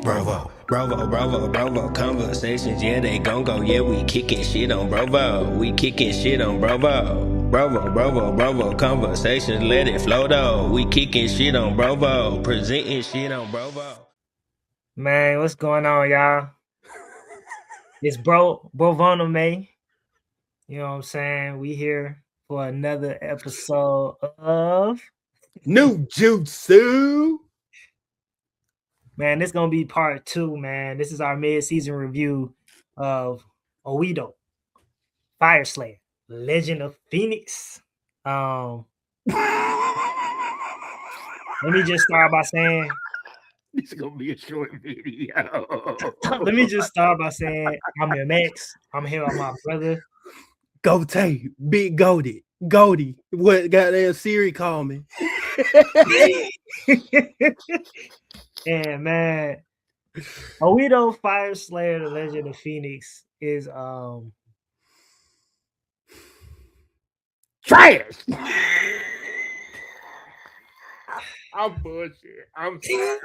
Bravo conversations, yeah, they gon' go, yeah, we kicking shit on Bravo, Bravo conversations, let it flow though, we kicking shit on Bravo, presenting shit on Bravo. Man, what's going on, y'all? It's Brovona May. You know what I'm saying? We here for another episode of KnuuJutsu. Man, this gonna be part 2, man. This is our mid-season review of Oedo, Fire Slayer, Legend of Phoenix. Let me just start by saying This is gonna be a short video. let me just start by saying I'm MX. I'm here with my brother. Go Tay, Big Goldie. What goddamn Siri call me? And man, Oedo Fire Slayer, the Legend of Phoenix is trash. I'm bullshit. I'm sorry.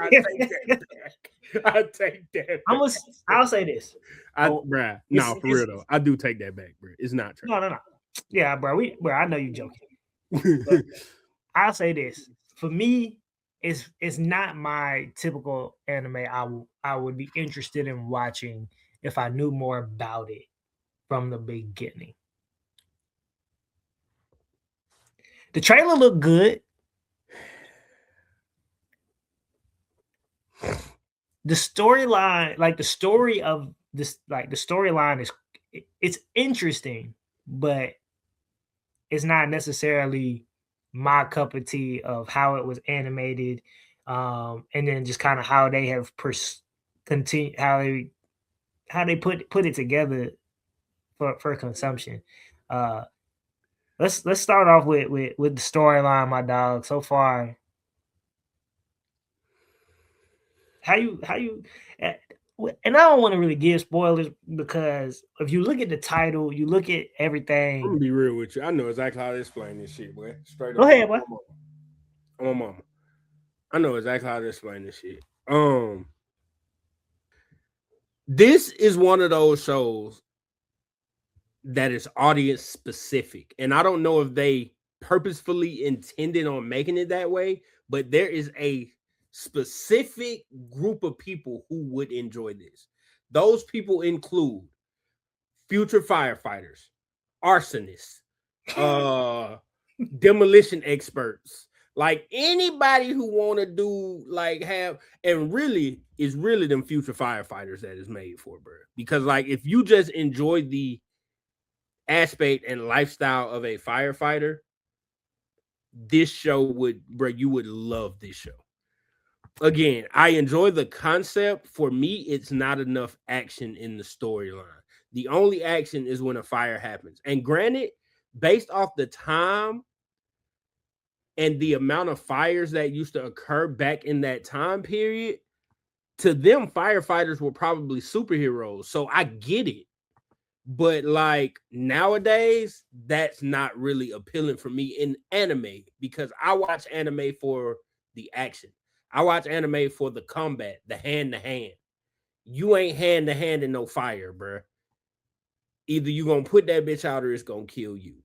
I take that back. I'll say this. Bruh, no, for real though. I do take that back, bro. It's not trash. No. Yeah, bro. I know you joking. I'll say this. For me, it's not my typical anime I would be interested in watching if I knew more about it from the beginning. The trailer looked good. The storyline, like the story of this, like the storyline it's interesting, but it's not necessarily my cup of tea of how it was animated, and then just kind of how they have continue how they put it together for consumption. Let's start off with the storyline, my dog. So far, how you and I don't want to really give spoilers because if you look at the title, you look at everything. I'm gonna be real with you. I know exactly how to explain this shit, boy. Straight up. Go ahead, boy. I'm a mama. I know exactly how to explain this shit. This is one of those shows that is audience specific, and I don't know if they purposefully intended on making it that way, but there is a specific group of people who would enjoy this. Those people include future firefighters, arsonists, demolition experts, like anybody who want to do like have, and really is really them future firefighters that is made for, bro. Because like if you just enjoy the aspect and lifestyle of a firefighter, this show would, bro, you would love this show. Again, I enjoy the concept. For me, it's not enough action in the storyline. The only action is when a fire happens. And granted, based off the time and the amount of fires that used to occur back in that time period, to them, firefighters were probably superheroes. So I get it. But like nowadays, that's not really appealing for me in anime because I watch anime for the action. I watch anime for the combat, the hand to hand. You ain't hand to hand in no fire, bro. Either you gonna put that bitch out or it's gonna kill you,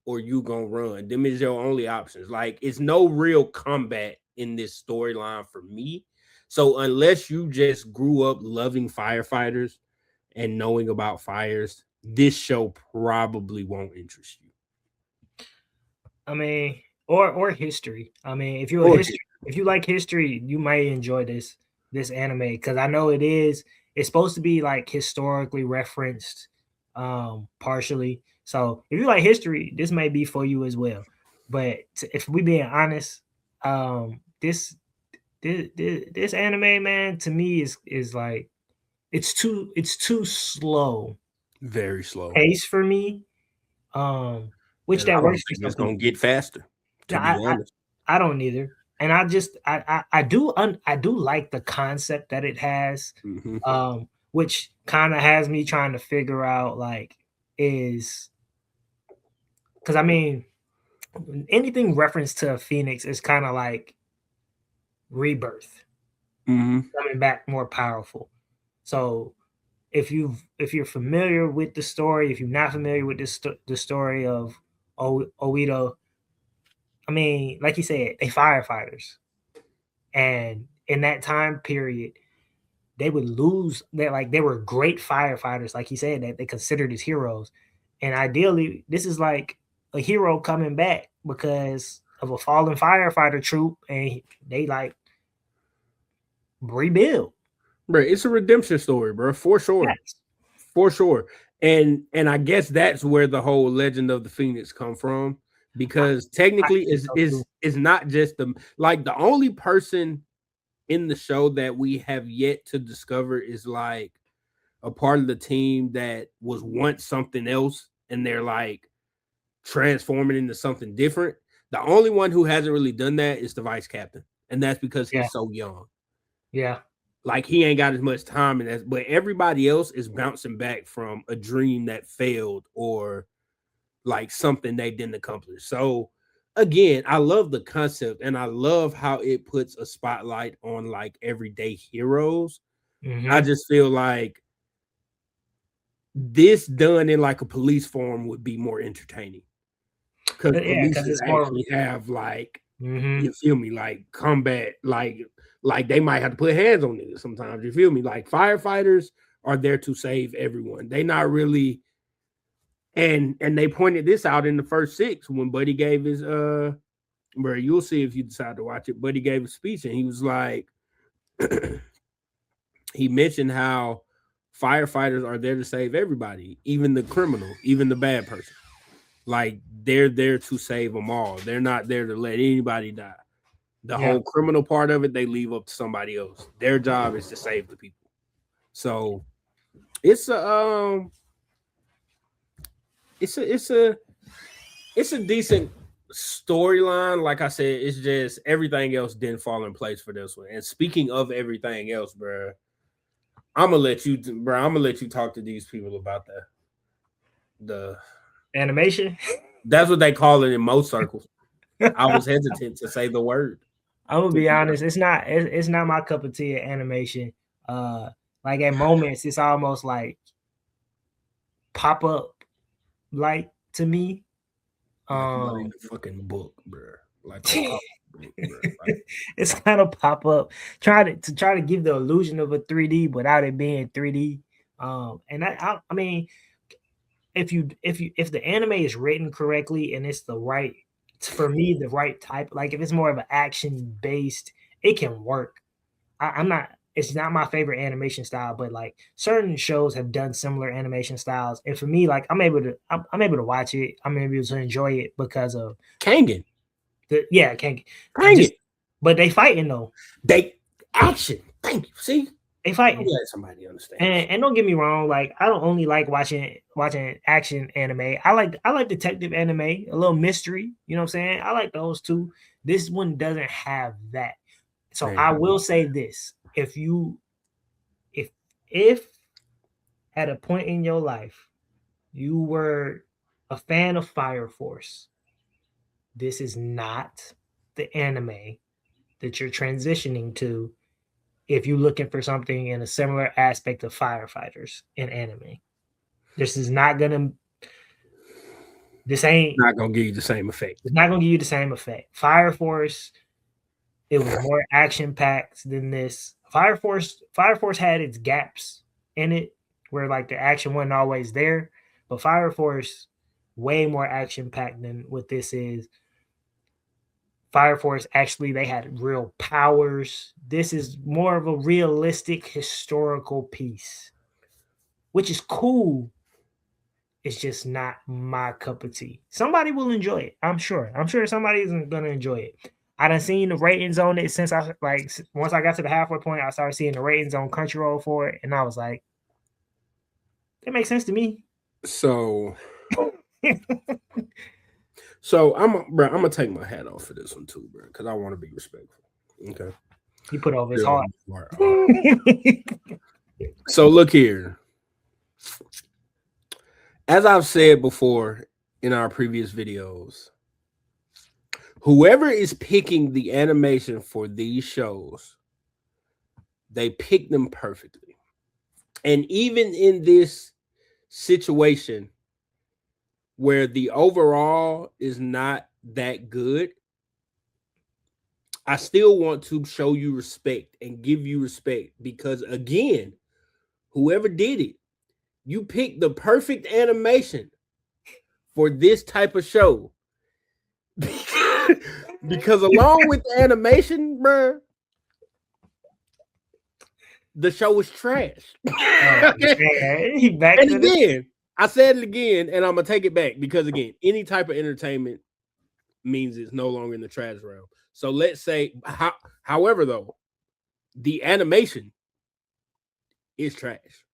or you gonna run. Them is your only options. Like it's no real combat in this storyline for me. So unless you just grew up loving firefighters and knowing about fires, this show probably won't interest you. I mean, or history. I mean, if you like history, you might enjoy this anime because I know it's supposed to be like historically referenced, partially. So if you like history, this may be for you as well. But if we being honest, this anime, man, to me is like it's too slow, very slow pace for me. Which that works for it's gonna get faster. To be honest, I don't either, and I do like the concept that it has, which kind of has me trying to figure out like is because I mean anything reference to a phoenix is kind of like rebirth. coming back more powerful. So if you're familiar with the story, if you're not familiar with the story of Oito, I mean, like you said, they firefighters, and in that time period, they would lose. They were great firefighters, like he said, that they considered as heroes. And ideally, this is like a hero coming back because of a fallen firefighter troop, and they like rebuild. Bro, it's a redemption story, bro, for sure. Yes. For sure. And I guess that's where the whole Legend of the Phoenix come from, because technically is not just the only person in the show that we have yet to discover is like a part of the team that was once something else and they're like transforming into something different. The only one who hasn't really done that is the vice captain, and that's because he's so young. Yeah. Like he ain't got as much time, but everybody else is bouncing back from a dream that failed or like something they didn't accomplish. So again, I love the concept and I love how it puts a spotlight on like everyday heroes. I just feel like this done in like a police form would be more entertaining, because police actually have like you feel me, like combat, like they might have to put hands on niggas sometimes. You feel me? Like firefighters are there to save everyone. They not really, and they pointed this out in the first 6 when Buddy gave his bro, you'll see if you decide to watch it. Buddy gave a speech and he was like, he mentioned how firefighters are there to save everybody, even the criminal, even the bad person. Like they're there to save them all. They're not there to let anybody die. The whole criminal part of it, they leave up to somebody else. Their job is to save the people. So it's a decent storyline. Like I said, it's just everything else didn't fall in place for this one. And speaking of everything else, bro, I'm gonna let you talk to these people about the animation. That's what they call it in most circles. I was hesitant to say the word. I'm gonna be honest, it's not my cup of tea of animation. Like at moments, it's almost like pop up like to me. Like the fucking book, bro. Like book, bro. Like, it's kind of pop up, try to give the illusion of a 3D without it being 3D. And I mean, if the anime is written correctly and it's the right, for me, the right type, like if it's more of an action based, it can work. It's not my favorite animation style, but like certain shows have done similar animation styles, and for me, like I'm able to watch it. I'm able to enjoy it because of Kangen. Kangen. But they fighting though. They action. Thank you. See, they fighting. Let somebody understand. And don't get me wrong, like I don't only like watching action anime. I like detective anime, a little mystery. You know what I'm saying? I like those too. This one doesn't have that. So I will say this: if at a point in your life you were a fan of Fire Force, this is not the anime that you're transitioning to if you're looking for something in a similar aspect of firefighters in anime. This ain't not gonna give you the same effect. It's not gonna give you the same effect. Fire Force, it was more action-packed than this. Fire Force had its gaps in it where like the action wasn't always there, but Fire Force way more action-packed than what this is. Fire Force, actually, they had real powers. This is more of a realistic historical piece, which is cool. It's just not my cup of tea. Somebody will enjoy it, I'm sure. I'm sure somebody isn't going to enjoy it. I done seen the ratings on it since once I got to the halfway point, I started seeing the ratings on Crunchyroll for it, and I was like, it makes sense to me. So I'm gonna take my hat off for this one too, bro, because I want to be respectful. Okay. You put over his heart. So look here. As I've said before in our previous videos, whoever is picking the animation for these shows, They picked them perfectly. And even in this situation where the overall is not that good, I still want to show you respect and give you respect because, again, whoever did it, you picked the perfect animation for this type of show. Because along with the animation, bruh, the show was trash. Oh, man. Back And to again, I said it again, and I'm gonna take it back because again, any type of entertainment means it's no longer in the trash realm. So let's say, however, though, the animation is trash.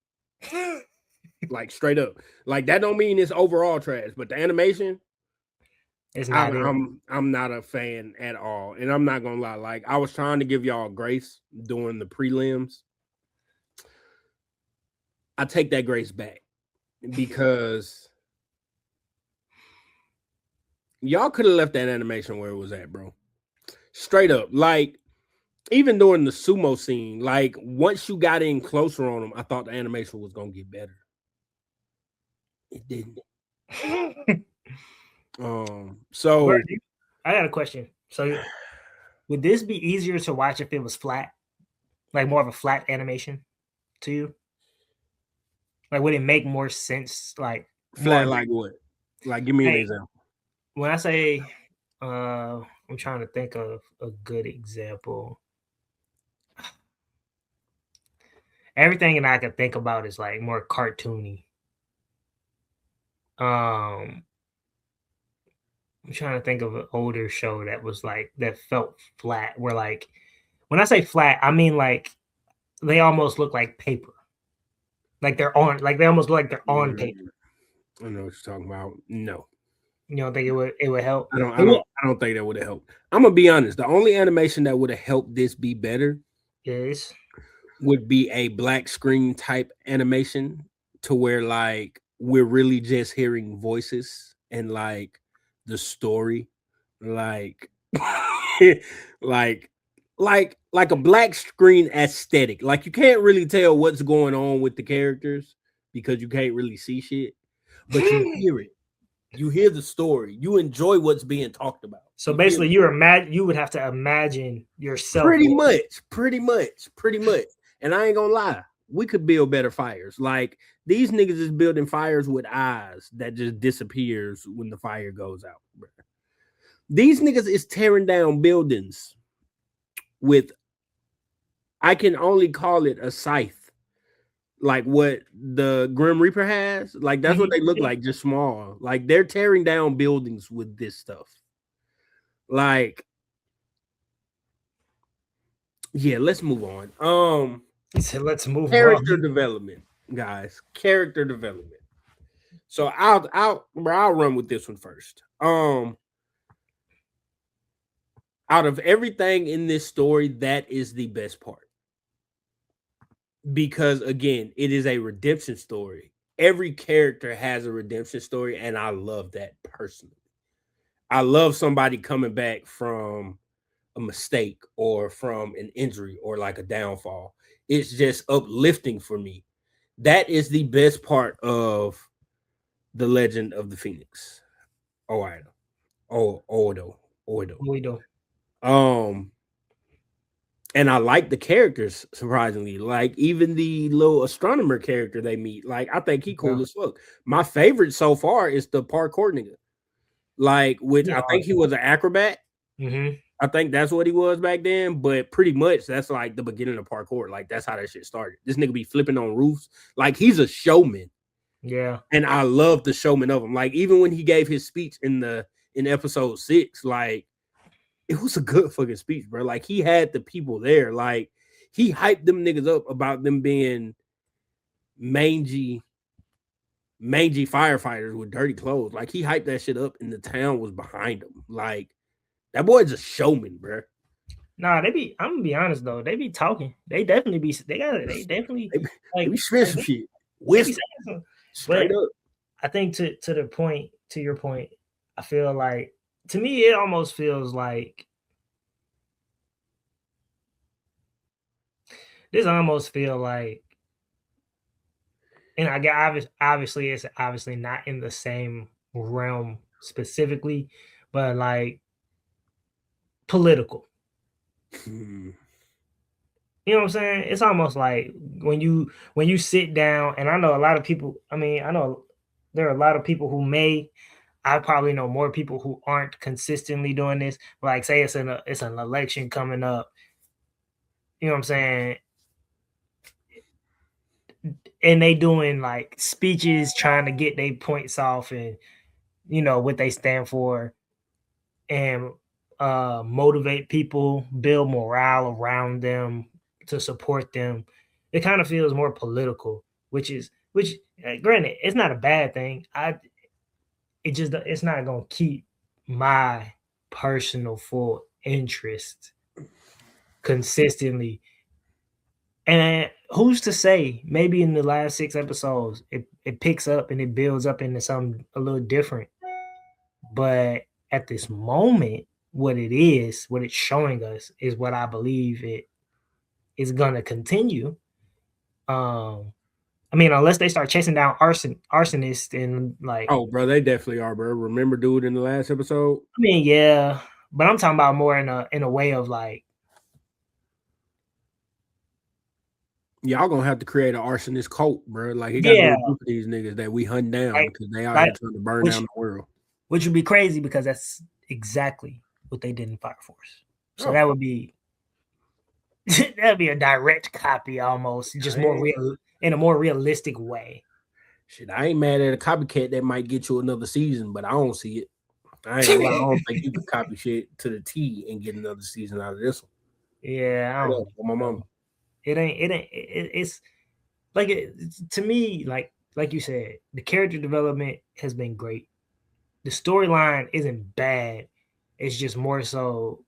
Like straight up, like that don't mean it's overall trash, but the animation, it's not I'm not a fan at all, and I'm not gonna lie. Like I was trying to give y'all grace during the prelims. I take that grace back because y'all could have left that animation where it was at, bro. Straight up, like even during the sumo scene, like once you got in closer on them, I thought the animation was gonna get better. It didn't. So I got a question. So would this be easier to watch if it was flat? Like more of a flat animation to you? Like would it make more sense? Like flat, like what? Like give me an example. When I say I'm trying to think of a good example. Everything that I can think about is like more cartoony. I'm trying to think of an older show that was like that felt flat. Where like when I say flat, I mean like they almost look like paper. Like they're on, like they almost look like they're on paper. I know what you're talking about. No. You don't think it would help? I don't think that would have helped. I'm gonna be honest. The only animation that would have helped this be better would be a black screen type animation to where like we're really just hearing voices and like the story, like like a black screen aesthetic. Like you can't really tell what's going on with the characters because you can't really see shit, but you hear it. You hear the story. You enjoy what's being talked about. So basically, you would have to imagine yourself. Pretty much. And I ain't gonna lie, we could build better fires. Like these niggas is building fires with eyes that just disappears when the fire goes out. Bro. These niggas is tearing down buildings with, I can only call it a scythe. Like what the Grim Reaper has, like that's what they look like, just small. Like they're tearing down buildings with this stuff. Like, yeah, let's move on. Let's move character development, guys. Character development. So I'll run with this one first. Out of everything in this story, that is the best part. Because again, it is a redemption story. Every character has a redemption story, and I love that personally. I love somebody coming back from a mistake or from an injury or like a downfall. It's just uplifting for me. That is the best part of the Legend of the Phoenix. Oido. And I like the characters, surprisingly. Like, even the little astronomer character they meet. Like, I think he cool as fuck. My favorite so far is the parkour nigga. Like, I think he was an acrobat. Mm-hmm. I think that's what he was back then. But pretty much, that's like the beginning of parkour. Like, that's how that shit started. This nigga be flipping on roofs. Like, he's a showman. Yeah. And I love the showman of him. Like, even when he gave his speech in episode 6, like, it was a good fucking speech, bro. Like, he had the people there. Like, he hyped them niggas up about them being mangy firefighters with dirty clothes. Like, he hyped that shit up, and the town was behind him. Like, that boy's a showman, bro. Nah, I'm gonna be honest though. They be talking. They definitely be spend some shit. Wisdom. Straight up. I think to your point, I feel like, to me, it almost feels like This almost feel like, and I get obviously it's obviously not in the same realm specifically, but like political. Hmm. You know what I'm saying? It's almost like when you sit down, and I know a lot of people. I mean, I know there are a lot of people who may. I probably know more people who aren't consistently doing this. Like, say it's an election coming up. You know what I'm saying? And they doing like speeches trying to get their points off and what they stand for, and motivate people, build morale around them to support them. It kind of feels more political, which granted, it's not a bad thing. It's not gonna keep my personal full interest consistently. And who's to say, maybe in the last 6 episodes, it picks up and it builds up into something a little different. But at this moment, what it's showing us is what I believe it is gonna continue. I mean, unless they start chasing down arsonists and like, Oh, bro, they definitely are, bro. Remember dude in the last episode? I mean, yeah, but I'm talking about more in a way of like, Y'all gonna have to create an arsonist cult, bro. Like, it gotta be yeah, a group of these niggas that we hunt down like, because they out like here trying to burn down the world. which would be crazy because that's exactly what they did in Fire Force. So Oh. that would be that'd be a direct copy almost, just more real in a more realistic way. Shit, I ain't mad at a copycat that might get you another season, but I don't see it. I ain't gonna lie, I don't think you can copy shit to the T and get another season out of this one. Yeah, I don't my mama. It's like to me, like you said, the character development has been great. The storyline isn't bad. It's just more so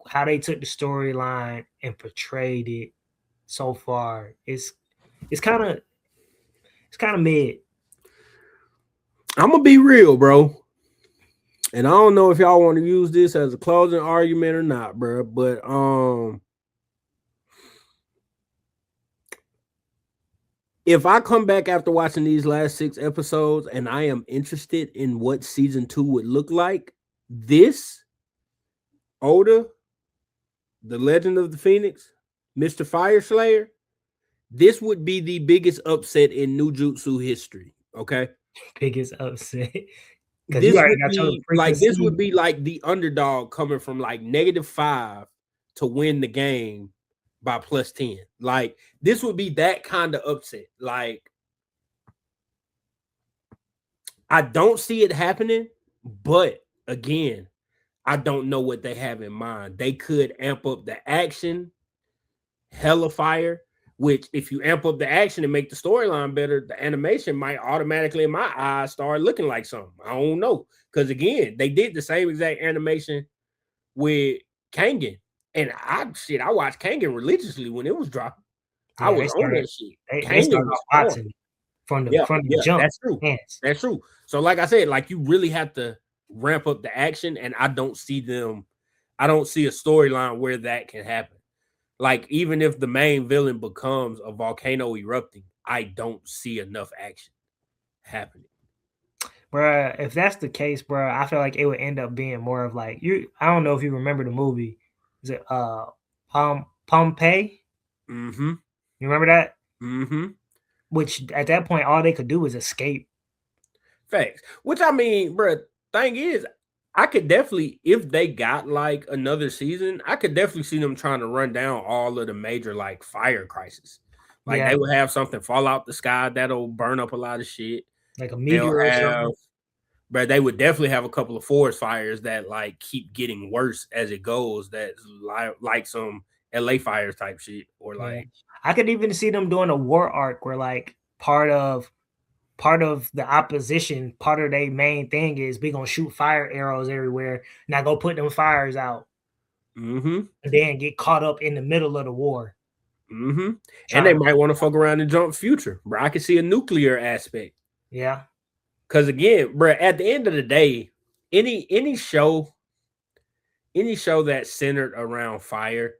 how they took the storyline and portrayed it so far. It's kind of mid. I'm gonna be real, bro. And I don't know if y'all want to use this as a closing argument or not, bro. But if I come back after watching these last 6 episodes and I am interested in what season 2 would look like, this Oda, the Legend of the Phoenix, Mr. Fire Slayer, this would be the biggest upset in KnuuJutsu history. Okay, biggest upset. This would be like the underdog coming from like -5 to win the game by +10. Like, this would be that kind of upset. Like, I don't see it happening, but again, I don't know what they have in mind. They could amp up the action, hella fire, which if you amp up the action and make the storyline better, the animation might automatically, in my eyes, start looking like something. I don't know. Because again, they did the same exact animation with Kangen. And I watched Kangen religiously when it was dropping. Yeah, I was on that shit. They started watching from the jump. That's true. That's true. So like I said, like, you really have to ramp up the action, and I don't see a storyline where that can happen. Like, even if the main villain becomes a volcano erupting, I don't see enough action happening. Bruh, if that's the case, bruh, I feel like it would end up being more of like I don't know if you remember the movie. Is it Pompeii? Mm-hmm. You remember that? Mm-hmm. Which at that point, all they could do was escape. Facts. Which, I mean, bruh, thing is, I could definitely, if they got like another season, I could definitely see them trying to run down all of the major like fire crises. Like, they would have something fall out the sky that'll burn up a lot of shit. Like a meteor or something. But they would definitely have a couple of forest fires that like keep getting worse as it goes. That's like some LA fires type shit, or like I could even see them doing a war arc where like part of the opposition, part of their main thing is we gonna shoot fire arrows everywhere. Now go put them fires out. Mm-hmm. And then get caught up in the middle of the war. Mm-hmm. And they might want to fuck around and jump future, bro. I could see a nuclear aspect. Yeah. Because again, bro, at the end of the day, any show that's centered around fire,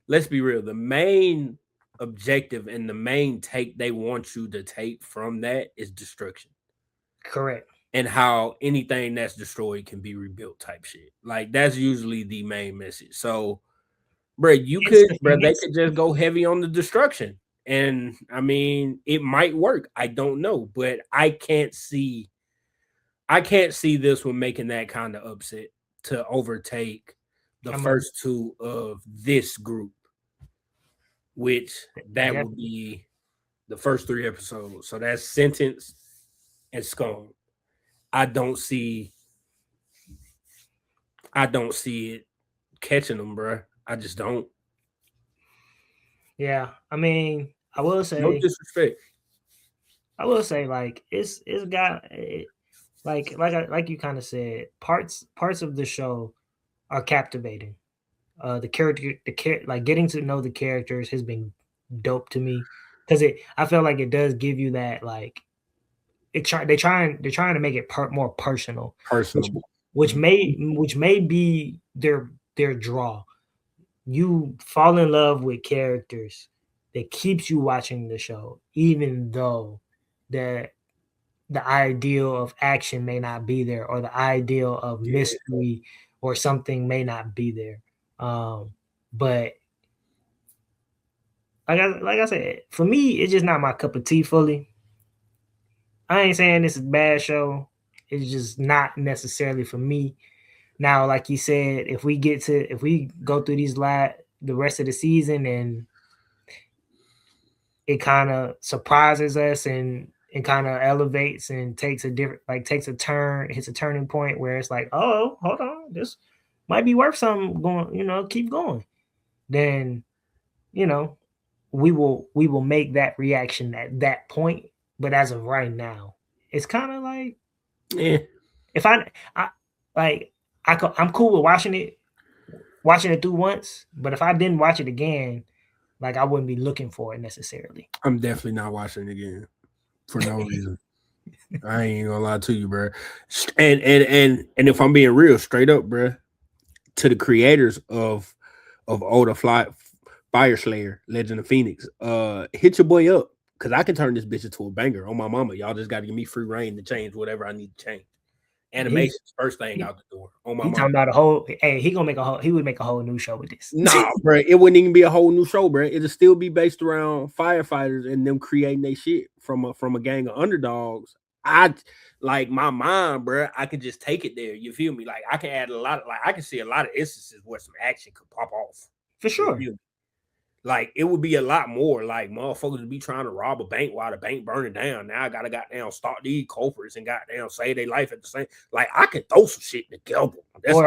let's be real. The main objective and the main take they want you to take from that is destruction. Correct. And how anything that's destroyed can be rebuilt type shit. Like that's usually the main message. So, bro, they could just go heavy on the destruction. And I mean, it might work. I don't know, but I can't see this one making that kind of upset to overtake the first two of this group, which that would be the first 3 episodes. So that's Sentence and Scum. I don't see it catching them, bro. I just don't. Yeah, I mean, I will say no disrespect. I will say, like it's got like you kind of said, parts of the show are captivating. Like getting to know the characters has been dope to me because I feel like it does give you that like they're trying to make it more personal, which may be their draw. You fall in love with characters that keeps you watching the show, even though the ideal of action may not be there, or the ideal of mystery or something may not be there. But like I said, for me, it's just not my cup of tea fully. I ain't saying this is a bad show. It's just not necessarily for me. Now, like you said, if we go through the rest of the season and it kind of surprises us and kind of elevates and takes a turning point where it's like, oh, hold on, this might be worth something going, keep going. Then, we will make that reaction at that point. But as of right now, it's kind of like, if I'm cool with watching it through once, but if I didn't watch it again, like I wouldn't be looking for it necessarily. I'm definitely not watching it again for no reason. I ain't gonna lie to you, bro. And if I'm being real, straight up, bro, to the creators of Oda Fire Slayer, Legend of Phoenix, hit your boy up because I can turn this bitch into a banger on my mama. Y'all just got to give me free reign to change whatever I need to change. Animation's first thing out the door. On my mama. Talking about a whole. Hey, he would make a whole new show with this. Nah, bro, it wouldn't even be a whole new show, bro. It'll still be based around firefighters and them creating their shit from a gang of underdogs. I like my mind, bro. I can just take it there. You feel me? Like I can add a lot of, like I can see a lot of instances where some action could pop off. For sure. Like it would be a lot more like motherfuckers would be trying to rob a bank while the bank burning down. Now I gotta goddamn start these culprits and goddamn save their life at the same. Like I can throw some shit together. That's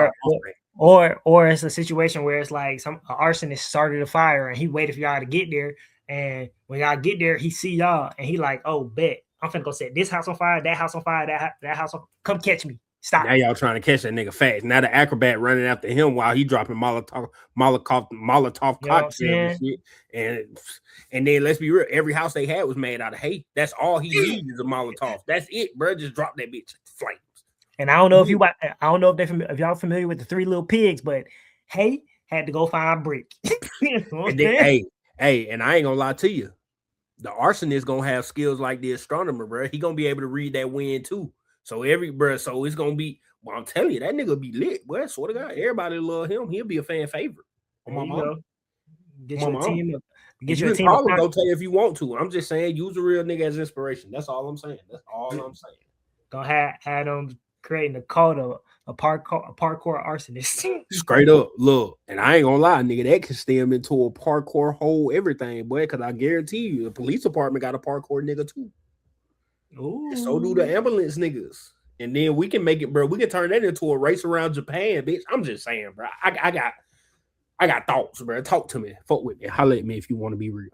or it's a situation where it's like some arsonist started a fire and he waited for y'all to get there, and when y'all get there, he see y'all and he like, oh bet I'm finna go set this house on fire, that house on fire, that house on. Come catch me. Stop. Now y'all trying to catch that nigga fast. Now the acrobat running after him while he dropping Molotov cocktails and shit. And then let's be real, every house they had was made out of hay. That's all he needs is a Molotov. That's it, bro. Just drop that bitch flames. And I don't know if y'all familiar with the Three Little Pigs, but hay had to go find a brick. And then, hey, and I ain't gonna lie to you, the arsonist gonna have skills like the astronomer, bro. He gonna be able to read that wind too. So so it's gonna be. Well, I'm telling you, that nigga be lit. Boy, I swear to God, everybody love him. He'll be a fan favorite. On my mom. Get you a team. Get you a team. Go tell you if you want to. I'm just saying, use a real nigga as inspiration. That's all I'm saying. Gonna have them creating a cult of a parkour arsonist. Straight up, look, and I ain't gonna lie, nigga, that can stem into a parkour whole everything, boy. Because I guarantee you, the police department got a parkour nigga too. Ooh. And so do the ambulance niggas. And then we can make it, bro. We can turn that into a race around Japan, bitch. I'm just saying, bro. I got thoughts, bro. Talk to me. Fuck with me. Holler at me if you want to be real.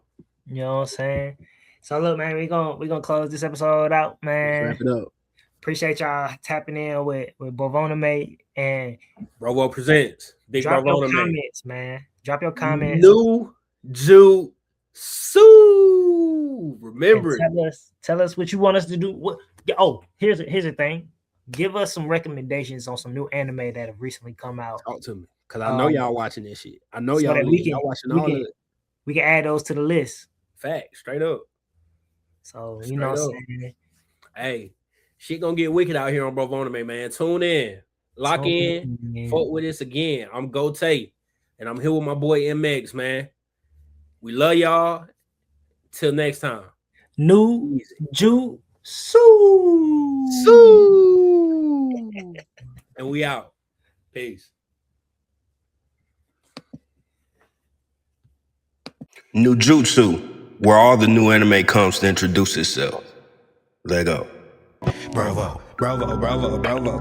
You know what I'm saying? So look, man, we gonna close this episode out, man. Let's wrap it up. Appreciate y'all tapping in with Bovona Mate and Brovo Presents. Big drop Bovona your comments, man. Drop your comments. KnuuJutsu. Remember, tell us what you want us to do. Here's the thing. Give us some recommendations on some new anime that have recently come out. Talk to me. Cause I know y'all watching this shit. I know so y'all that y'all watching all of it. We can add those to the list. Fact, straight up. So Straight you know what up. I'm saying? Hey, shit gonna get wicked out here on Bro Anime, man. Tune in, lock in, fuck with us again. I'm Gote, and I'm here with my boy MX, man. We love y'all. Till next time. KnuuJutsu. And we out. Peace. KnuuJutsu, where all the new anime comes to introduce itself. Let go. Bravo,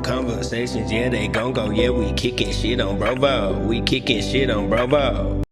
conversations, yeah, they gon' go, yeah, we kicking shit on Bravo. We kicking shit on Bravo.